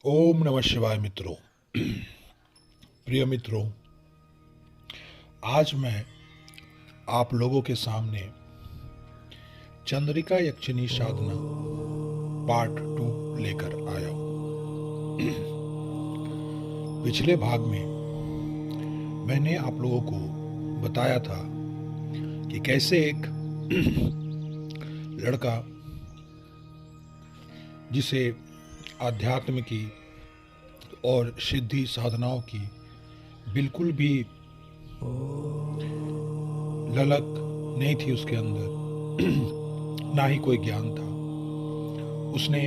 ओम नमः शिवाय मित्रों। प्रिय मित्रों, आज मैं आप लोगों के सामने चंद्रिका यक्षिणी साधना पार्ट 2 लेकर आया हूँ। पिछले भाग में मैंने आप लोगों को बताया था कि कैसे एक लड़का जिसे आध्यात्म की और सिद्धि साधनाओं की बिल्कुल भी ललक नहीं थी उसके अंदर, ना ही कोई ज्ञान था, उसने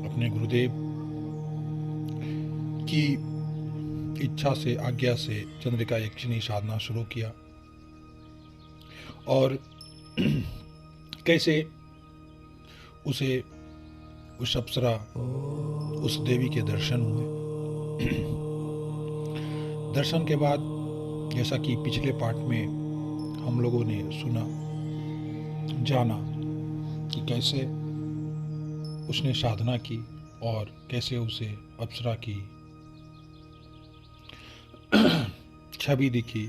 अपने गुरुदेव की इच्छा से, आज्ञा से चंद्रिका यक्षिणी साधना शुरू किया और कैसे उसे उस अप्सरा, उस देवी के दर्शन हुए। दर्शन के बाद, जैसा कि पिछले पार्ट में हम लोगों ने सुना, जाना कि कैसे उसने साधना की और कैसे उसे अप्सरा की छवि दिखी,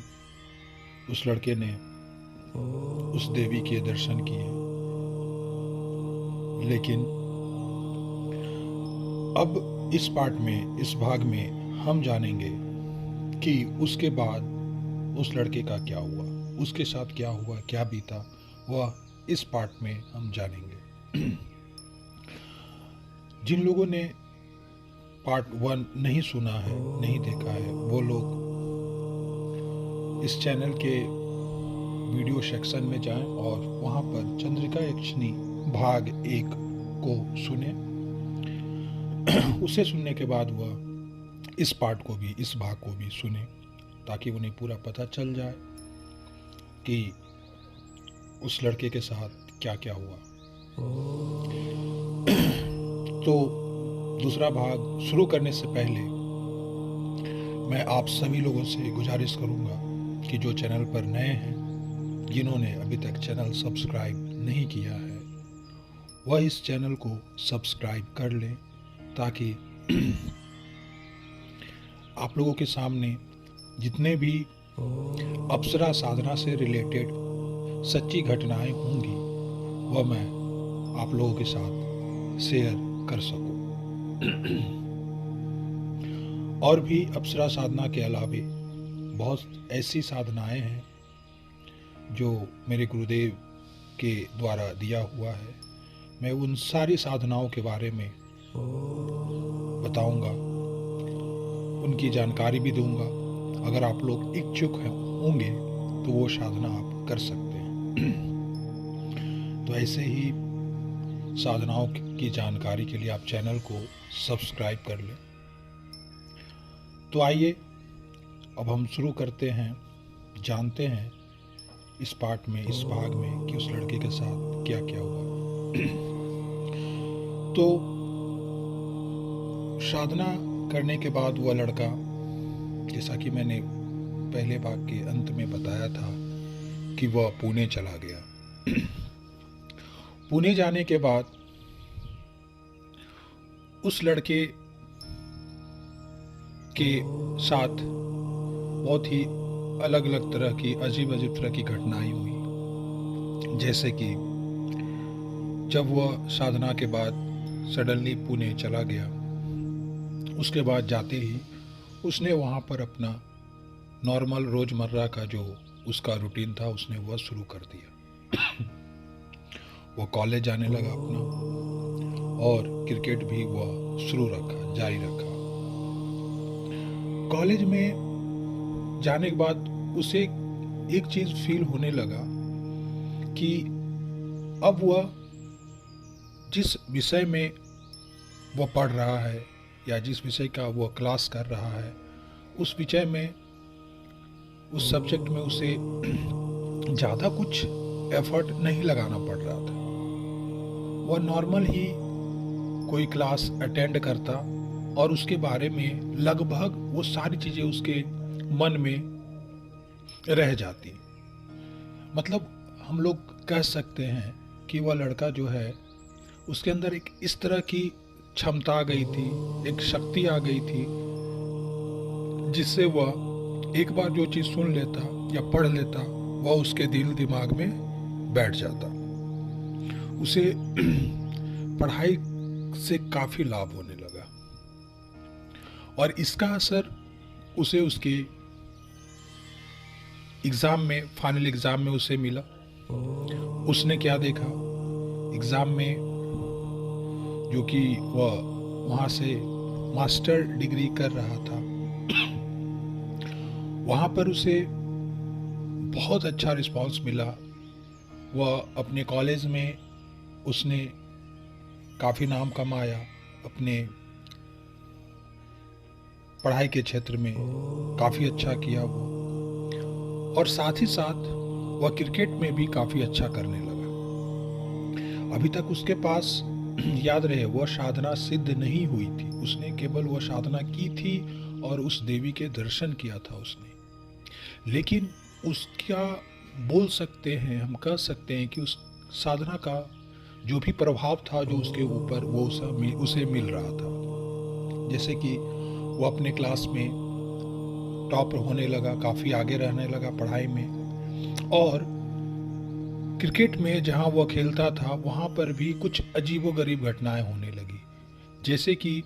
उस लड़के ने उस देवी के दर्शन किए। लेकिन अब इस पार्ट में, इस भाग में हम जानेंगे कि उसके बाद उस लड़के का क्या हुआ, उसके साथ क्या हुआ, क्या बीता, वह इस पार्ट में हम जानेंगे। जिन लोगों ने पार्ट 1 नहीं सुना है, नहीं देखा है, वो लोग इस चैनल के वीडियो सेक्शन में जाएं और वहां पर चंद्रिका यक्षिणी भाग 1 को सुने। उसे सुनने के बाद वह इस पार्ट को भी, इस भाग को भी सुने, ताकि उन्हें पूरा पता चल जाए कि उस लड़के के साथ क्या क्या हुआ। तो दूसरा भाग शुरू करने से पहले मैं आप सभी लोगों से गुजारिश करूंगा कि जो चैनल पर नए हैं, जिन्होंने अभी तक चैनल सब्सक्राइब नहीं किया है, वह इस चैनल को सब्सक्राइब कर लें, ताकि आप लोगों के सामने जितने भी अप्सरा साधना से रिलेटेड सच्ची घटनाएं होंगी, वह मैं आप लोगों के साथ शेयर कर सकूं। और भी अप्सरा साधना के अलावे बहुत ऐसी साधनाएं हैं जो मेरे गुरुदेव के द्वारा दिया हुआ है। मैं उन सारी साधनाओं के बारे में बताऊंगा, उनकी जानकारी भी दूंगा। अगर आप लोग इच्छुक होंगे तो वो साधना आप कर सकते हैं। तो ऐसे ही साधनाओं की जानकारी के लिए आप चैनल को सब्सक्राइब कर लें। तो आइए अब हम शुरू करते हैं, जानते हैं इस पार्ट में, इस भाग में, कि उस लड़के के साथ क्या क्या हुआ। तो साधना करने के बाद वह लड़का, जैसा कि मैंने पहले भाग के अंत में बताया था, कि वह पुणे चला गया। पुणे जाने के बाद उस लड़के के साथ बहुत ही अलग अलग तरह की, अजीब अजीब तरह की घटनाएं हुई। जैसे कि जब वह साधना के बाद सडनली पुणे चला गया, उसके बाद जाते ही उसने वहाँ पर अपना नॉर्मल रोज़मर्रा का जो उसका रूटीन था, उसने वह शुरू कर दिया। वो कॉलेज जाने लगा अपना, और क्रिकेट भी वह शुरू रखा, जारी रखा। कॉलेज में जाने के बाद उसे एक चीज़ फील होने लगा कि अब वह जिस विषय में वह पढ़ रहा है, या जिस विषय का वह क्लास कर रहा है, उस विषय में, उस सब्जेक्ट में उसे ज़्यादा कुछ एफर्ट नहीं लगाना पड़ रहा था। वह नॉर्मल ही कोई क्लास अटेंड करता और उसके बारे में लगभग वो सारी चीज़ें उसके मन में रह जाती। मतलब हम लोग कह सकते हैं कि वह लड़का जो है, उसके अंदर एक इस तरह की क्षमता आ गई थी, एक शक्ति आ गई थी, जिससे वह एक बार जो चीज़ सुन लेता या पढ़ लेता वह उसके दिल दिमाग में बैठ जाता। उसे पढ़ाई से काफ़ी लाभ होने लगा और इसका असर उसे उसके एग्ज़ाम में, फाइनल एग्ज़ाम में उसे मिला। उसने क्या देखा एग्ज़ाम में, जो कि वह वहाँ से मास्टर डिग्री कर रहा था, वहाँ पर उसे बहुत अच्छा रिस्पांस मिला। वह अपने कॉलेज में उसने काफ़ी नाम कमाया, अपने पढ़ाई के क्षेत्र में काफ़ी अच्छा किया वो, और साथ ही साथ वह क्रिकेट में भी काफ़ी अच्छा करने लगा। अभी तक उसके पास याद रहे वह साधना सिद्ध नहीं हुई थी, उसने केवल वह साधना की थी और उस देवी के दर्शन किया था उसने, लेकिन उसका बोल सकते हैं, हम कह सकते हैं कि उस साधना का जो भी प्रभाव था जो उसके ऊपर वो उसे मिल रहा था। जैसे कि वो अपने क्लास में टॉप होने लगा, काफ़ी आगे रहने लगा पढ़ाई में, और क्रिकेट में जहाँ वह खेलता था वहाँ पर भी कुछ अजीबोगरीब घटनाएं होने लगी। जैसे कि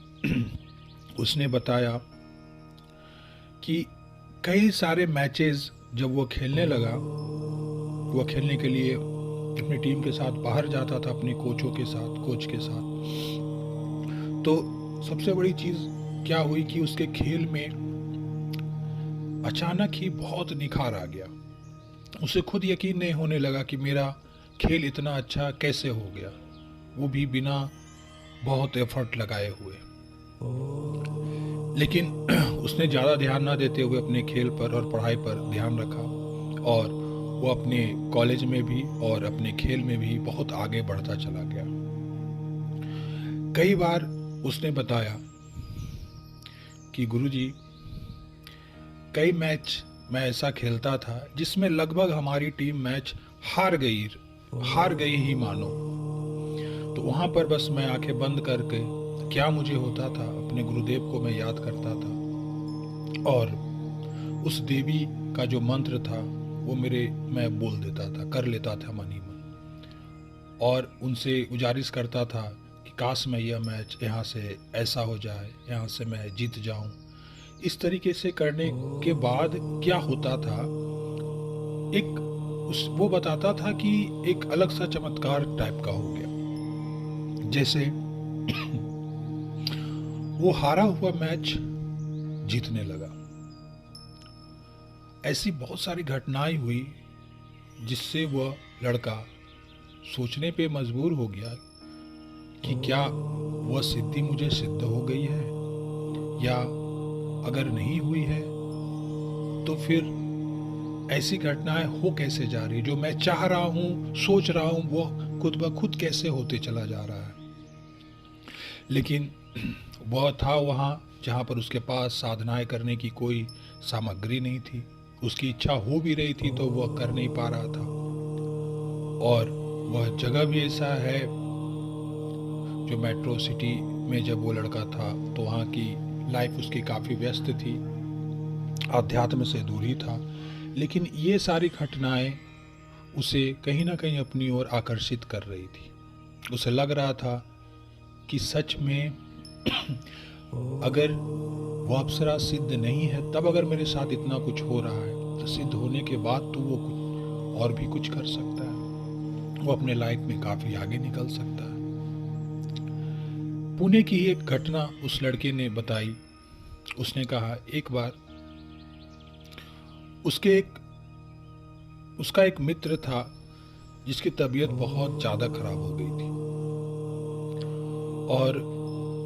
उसने बताया कि कई सारे मैचेस जब वो खेलने लगा, वह खेलने के लिए अपनी टीम के साथ बाहर जाता था, अपने कोचों के साथ, कोच के साथ, तो सबसे बड़ी चीज़ क्या हुई कि उसके खेल में अचानक ही बहुत निखार आ गया। उसे खुद यकीन नहीं होने लगा कि मेरा खेल इतना अच्छा कैसे हो गया, वो भी बिना बहुत एफर्ट लगाए हुए। लेकिन उसने ज़्यादा ध्यान ना देते हुए अपने खेल पर और पढ़ाई पर ध्यान रखा, और वो अपने कॉलेज में भी और अपने खेल में भी बहुत आगे बढ़ता चला गया। कई बार उसने बताया कि गुरुजी, कई मैच मैं ऐसा खेलता था जिसमें लगभग हमारी टीम मैच हार गई ही मानो, तो वहाँ पर बस मैं आंखें बंद करके क्या मुझे होता था, अपने गुरुदेव को मैं याद करता था और उस देवी का जो मंत्र था वो मैं बोल देता था, कर लेता था मन ही मन, और उनसे गुजारिश करता था कि काश मैं यह मैच यहाँ से ऐसा हो जाए, यहाँ से मैं जीत जाऊँ। इस तरीके से करने के बाद क्या होता था, वो बताता था कि एक अलग सा चमत्कार टाइप का हो गया। जैसे वो हारा हुआ मैच जीतने लगा। ऐसी बहुत सारी घटनाएं हुई जिससे वह लड़का सोचने पे मजबूर हो गया कि क्या वह सिद्धि मुझे सिद्ध हो गई है, या अगर नहीं हुई है तो फिर ऐसी घटनाएं हो कैसे जा रही, जो मैं चाह रहा हूँ, सोच रहा हूँ, वो खुद ब खुद कैसे होते चला जा रहा है। लेकिन वह था वहाँ जहाँ पर उसके पास साधनाएं करने की कोई सामग्री नहीं थी। उसकी इच्छा हो भी रही थी तो वह कर नहीं पा रहा था, और वह जगह भी ऐसा है जो मेट्रो सिटी में जब वो लड़का था तो वहाँ की लाइफ उसकी काफ़ी व्यस्त थी, आध्यात्म से दूर ही था। लेकिन ये सारी घटनाएं उसे कहीं ना कहीं अपनी ओर आकर्षित कर रही थी। उसे लग रहा था कि सच में अगर वो अप्सरा सिद्ध नहीं है, तब अगर मेरे साथ इतना कुछ हो रहा है तो सिद्ध होने के बाद तो वो कुछ और भी कुछ कर सकता है, वो अपने लाइफ में काफ़ी आगे निकल सकता है। पुणे की ही एक घटना उस लड़के ने बताई। उसने कहा एक बार उसका एक मित्र था जिसकी तबीयत बहुत ज़्यादा खराब हो गई थी, और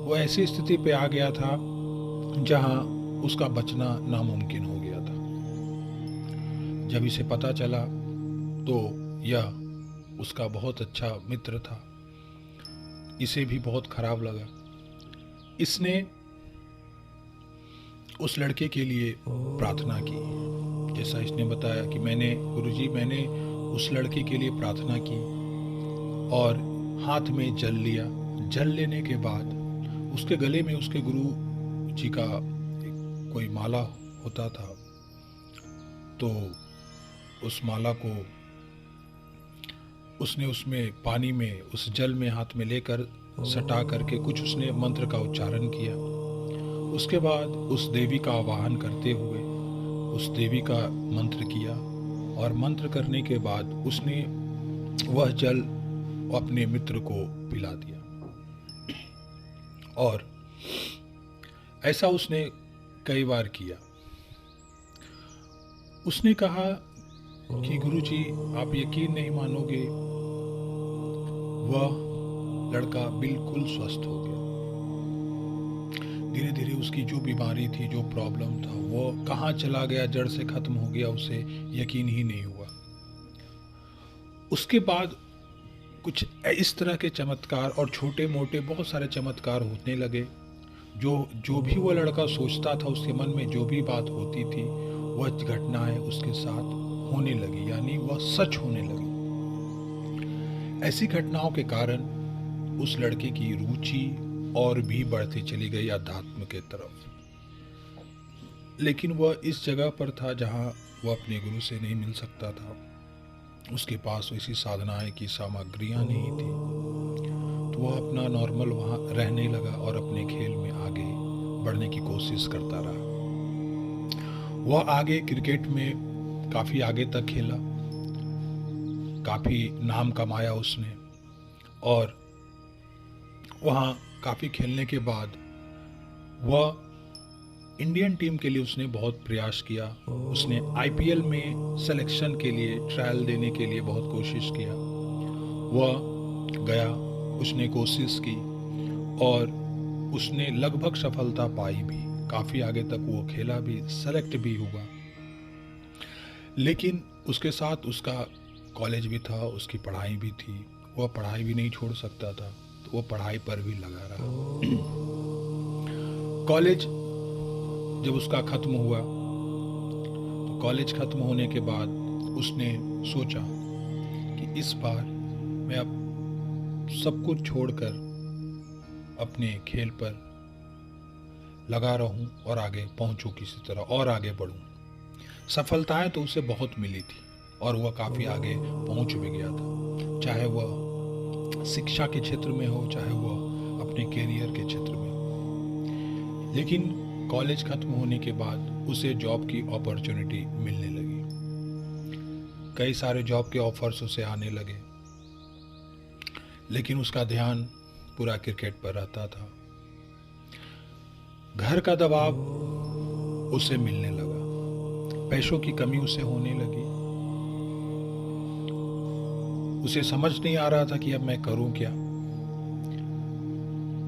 वो ऐसी स्थिति पे आ गया था जहां उसका बचना नामुमकिन हो गया था। जब इसे पता चला तो यह उसका बहुत अच्छा मित्र था, इसे भी बहुत खराब लगा। इसने उस लड़के के लिए प्रार्थना की। जैसा इसने बताया कि गुरुजी मैंने उस लड़के के लिए प्रार्थना की और हाथ में जल लिया। जल लेने के बाद उसके गले में उसके गुरु जी का कोई माला होता था, तो उस माला को उसने उसमें पानी में उस जल में हाथ में लेकर सटा करके कुछ उसने मंत्र का उच्चारण किया। उसके बाद उस देवी का आवाहन करते हुए उस देवी का मंत्र किया, और मंत्र करने के बाद उसने वह जल अपने मित्र को पिला दिया। और ऐसा उसने कई बार किया। उसने कहा कि गुरुजी, आप यकीन नहीं मानोगे, वह लड़का बिल्कुल स्वस्थ हो गया। धीरे धीरे उसकी जो बीमारी थी, जो प्रॉब्लम था, वो कहाँ चला गया, जड़ से खत्म हो गया, उसे यकीन ही नहीं हुआ। उसके बाद कुछ इस तरह के चमत्कार और छोटे मोटे बहुत सारे चमत्कार होने लगे। जो भी वो लड़का सोचता था, उसके मन में जो भी बात होती थी, वह घटनाएं उसके साथ होने लगी, यानी वह सच होने लगी। ऐसी घटनाओं के कारण उस लड़के की रुचि और भी बढ़ती चली गई अध्यात्म के तरफ। लेकिन वह इस जगह पर था जहां वह अपने गुरु से नहीं मिल सकता था। उसके पास वैसी साधनाएं की सामग्रियां नहीं थी, तो वह अपना नॉर्मल वहां रहने लगा और अपने खेल में आगे बढ़ने की कोशिश करता रहा। वह आगे क्रिकेट में काफ़ी आगे तक खेला, काफ़ी नाम कमाया उसने, और वहाँ काफ़ी खेलने के बाद वह इंडियन टीम के लिए उसने बहुत प्रयास किया। उसने आईपीएल में सिलेक्शन के लिए ट्रायल देने के लिए बहुत कोशिश किया। वह गया, उसने कोशिश की और उसने लगभग सफलता पाई भी। काफ़ी आगे तक वो खेला भी, सेलेक्ट भी हुआ। लेकिन उसके साथ उसका कॉलेज भी था, उसकी पढ़ाई भी थी। वह पढ़ाई भी नहीं छोड़ सकता था, तो वो पढ़ाई पर भी लगा रहा। कॉलेज जब उसका खत्म हुआ, तो कॉलेज खत्म होने के बाद उसने सोचा कि इस बार मैं अब सब कुछ छोड़कर अपने खेल पर लगा रहूं और आगे पहुंचूं, किसी तरह और आगे बढ़ूं। सफलताएं तो उसे बहुत मिली थी और वह काफ़ी आगे पहुंच भी गया था, चाहे वह शिक्षा के क्षेत्र में हो, चाहे वह अपने कैरियर के क्षेत्र में हो। लेकिन कॉलेज खत्म होने के बाद उसे जॉब की अपॉर्चुनिटी मिलने लगी। कई सारे जॉब के ऑफर्स उसे आने लगे, लेकिन उसका ध्यान पूरा क्रिकेट पर रहता था। घर का दबाव उसे मिलने लगा, पैसों की कमी उसे होने लगी। उसे समझ नहीं आ रहा था कि अब मैं करूं क्या।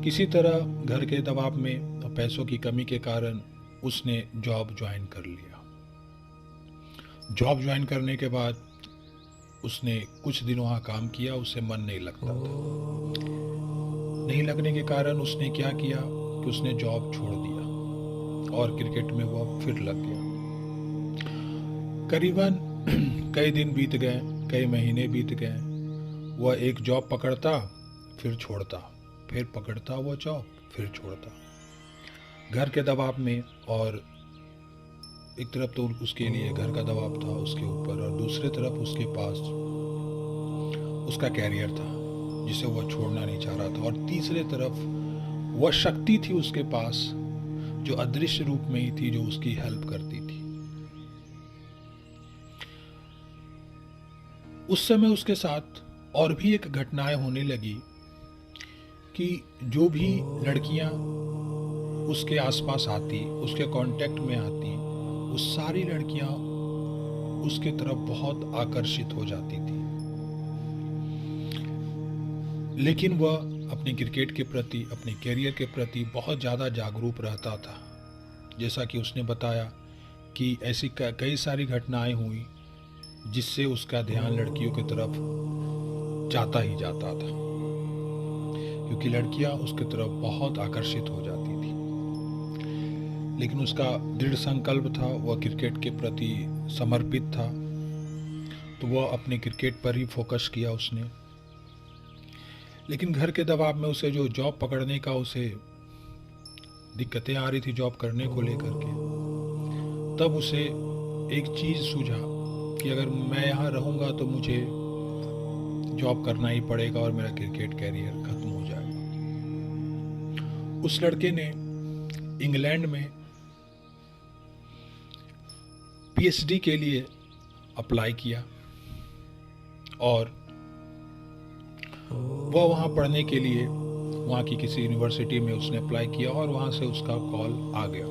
किसी तरह घर के दबाव में और पैसों की कमी के कारण उसने जॉब ज्वाइन कर लिया। जॉब ज्वाइन करने के बाद उसने कुछ दिन वहाँ काम किया, उसे मन नहीं लगता था। नहीं लगने के कारण उसने क्या किया कि उसने जॉब छोड़ दिया और क्रिकेट में वह फिर लग गया। करीबन कई दिन बीत गए, कई महीने बीत गए। वह एक जॉब पकड़ता, फिर छोड़ता, फिर पकड़ता वो जॉब, फिर छोड़ता। घर के दबाव में, और एक तरफ तो उसके लिए घर का दबाव था उसके ऊपर, और दूसरे तरफ उसके पास उसका कैरियर था जिसे वह छोड़ना नहीं चाह रहा था, और तीसरे तरफ वह शक्ति थी उसके पास जो अदृश्य रूप में ही थी, जो उसकी हेल्प करती थी। उस समय उसके साथ और भी एक घटनाएं होने लगी कि जो भी लड़कियां उसके आसपास आती, उसके कांटेक्ट में आती, वो सारी लड़कियां उसके तरफ बहुत आकर्षित हो जाती थी। लेकिन वह अपने क्रिकेट के प्रति, अपने कैरियर के प्रति बहुत ज़्यादा जागरूक रहता था। जैसा कि उसने बताया कि ऐसी कई सारी घटनाएं हुई जिससे उसका ध्यान लड़कियों की तरफ जाता ही जाता था, क्योंकि लड़कियां उसकी तरफ बहुत आकर्षित हो जाती थी। लेकिन उसका दृढ़ संकल्प था, वह क्रिकेट के प्रति समर्पित था, तो वह अपने क्रिकेट पर ही फोकस किया उसने। लेकिन घर के दबाव में उसे जो जॉब पकड़ने का उसे दिक्कतें आ रही थी जॉब करने को लेकर के, तब उसे एक चीज़ सूझा कि अगर मैं यहाँ रहूँगा तो मुझे जॉब करना ही पड़ेगा और मेरा क्रिकेट कैरियर ख़त्म हो जाएगा। उस लड़के ने इंग्लैंड में पीएचडी के लिए अप्लाई किया और वह वहाँ पढ़ने के लिए वहाँ की किसी यूनिवर्सिटी में उसने अप्लाई किया और वहाँ से उसका कॉल आ गया।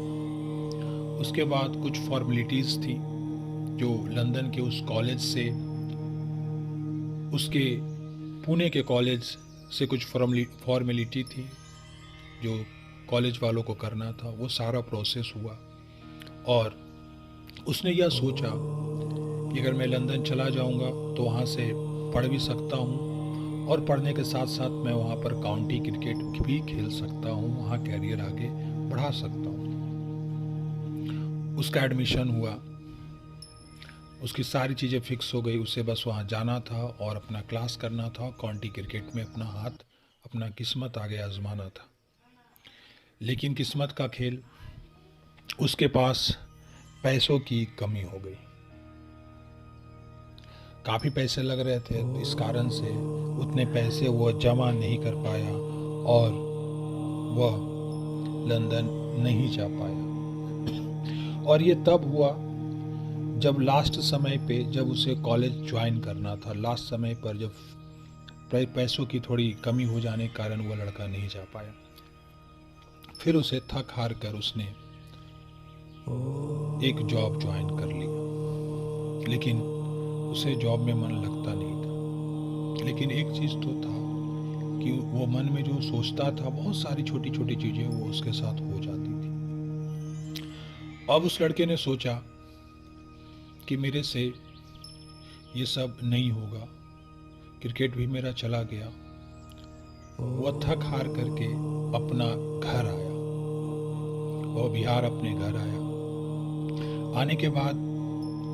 उसके बाद कुछ फॉर्मेलिटीज़ थी जो लंदन के उस कॉलेज से, उसके पुणे के कॉलेज से कुछ फॉर्मेलिटी थी जो कॉलेज वालों को करना था, वो सारा प्रोसेस हुआ और उसने यह सोचा कि अगर मैं लंदन चला जाऊंगा तो वहाँ से पढ़ भी सकता हूँ और पढ़ने के साथ साथ मैं वहाँ पर काउंटी क्रिकेट भी खेल सकता हूँ, वहाँ कैरियर आगे बढ़ा सकता हूँ। उसका एडमिशन हुआ, उसकी सारी चीज़ें फिक्स हो गई, उसे बस वहाँ जाना था और अपना क्लास करना था, काउंटी क्रिकेट में अपना हाथ, अपना किस्मत आगे आजमाना था। लेकिन किस्मत का खेल, उसके पास पैसों की कमी हो गई। काफ़ी पैसे लग रहे थे, तो इस कारण से उतने पैसे वह जमा नहीं कर पाया और वह लंदन नहीं जा पाया। और ये तब हुआ जब लास्ट समय पे, जब उसे कॉलेज ज्वाइन करना था, लास्ट समय पर जब पैसों की थोड़ी कमी हो जाने के कारण वह लड़का नहीं जा पाया। फिर उसे थक हार कर उसने एक जॉब ज्वाइन कर लिया, लेकिन उसे जॉब में मन लगता नहीं था। लेकिन एक चीज़ तो था कि वो मन में जो सोचता था, बहुत सारी छोटी छोटी चीज़ें वो उसके साथ हो जाती थी। अब उस लड़के ने सोचा कि मेरे से ये सब नहीं होगा, क्रिकेट भी मेरा चला गया। वह थक हार करके अपना घर आया, वह बिहार अपने घर आया। आने के बाद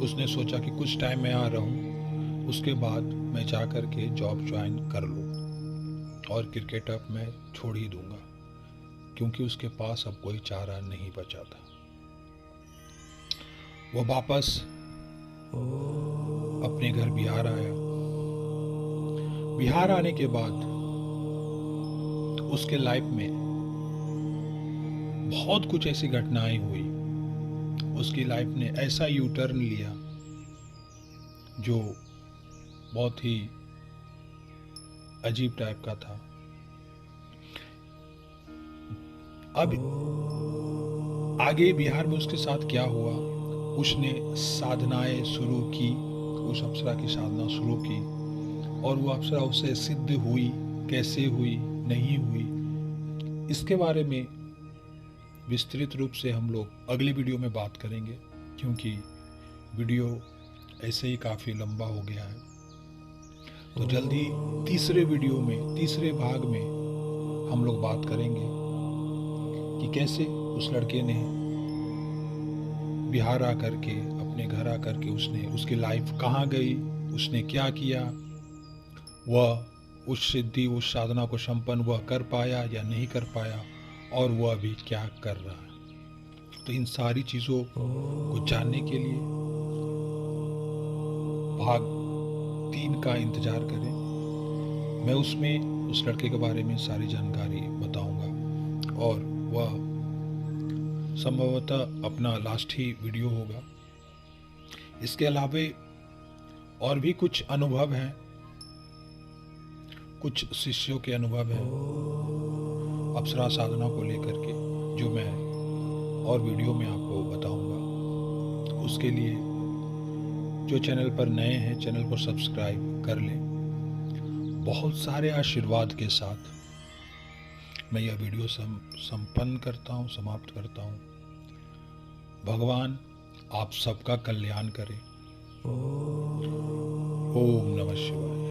उसने सोचा कि कुछ टाइम मैं यहाँ रहूँ, उसके बाद मैं जा कर के जॉब ज्वाइन कर लूँ और क्रिकेट अब मैं छोड़ ही दूँगा, क्योंकि उसके पास अब कोई चारा नहीं बचा था। वो वापस अपने घर बिहार आया। बिहार आने के बाद उसके लाइफ में बहुत कुछ ऐसी घटनाएं हुई, उसकी लाइफ ने ऐसा यू टर्न लिया जो बहुत ही अजीब टाइप का था। अब आगे बिहार में उसके साथ क्या हुआ, उसने साधनाएं शुरू की, उस अप्सरा की साधना शुरू की और वो अप्सरा उससे सिद्ध हुई, कैसे हुई, नहीं हुई, इसके बारे में विस्तृत रूप से हम लोग अगले वीडियो में बात करेंगे, क्योंकि वीडियो ऐसे ही काफ़ी लंबा हो गया है। तो जल्दी तीसरे वीडियो में, तीसरे भाग में हम लोग बात करेंगे कि कैसे उस लड़के ने बिहार आकर के, अपने घर आकर के उसकी लाइफ कहाँ गई, उसने क्या किया, वह उस सिद्धि, उस साधना को संपन्न वह कर पाया या नहीं कर पाया, और वह अभी क्या कर रहा है। तो इन सारी चीज़ों को जानने के लिए भाग 3 का इंतज़ार करें। मैं उसमें उस लड़के के बारे में सारी जानकारी बताऊंगा और वह संभवतः अपना लास्ट ही वीडियो होगा। इसके अलावा और भी कुछ अनुभव हैं, कुछ शिष्यों के अनुभव हैं अप्सरा साधना को लेकर के, जो मैं और वीडियो में आपको बताऊंगा। उसके लिए जो चैनल पर नए हैं, चैनल को सब्सक्राइब कर लें। बहुत सारे आशीर्वाद के साथ मैं यह वीडियो संपन्न करता हूँ, समाप्त करता हूँ। भगवान आप सबका कल्याण करे। ओम नमः शिवाय।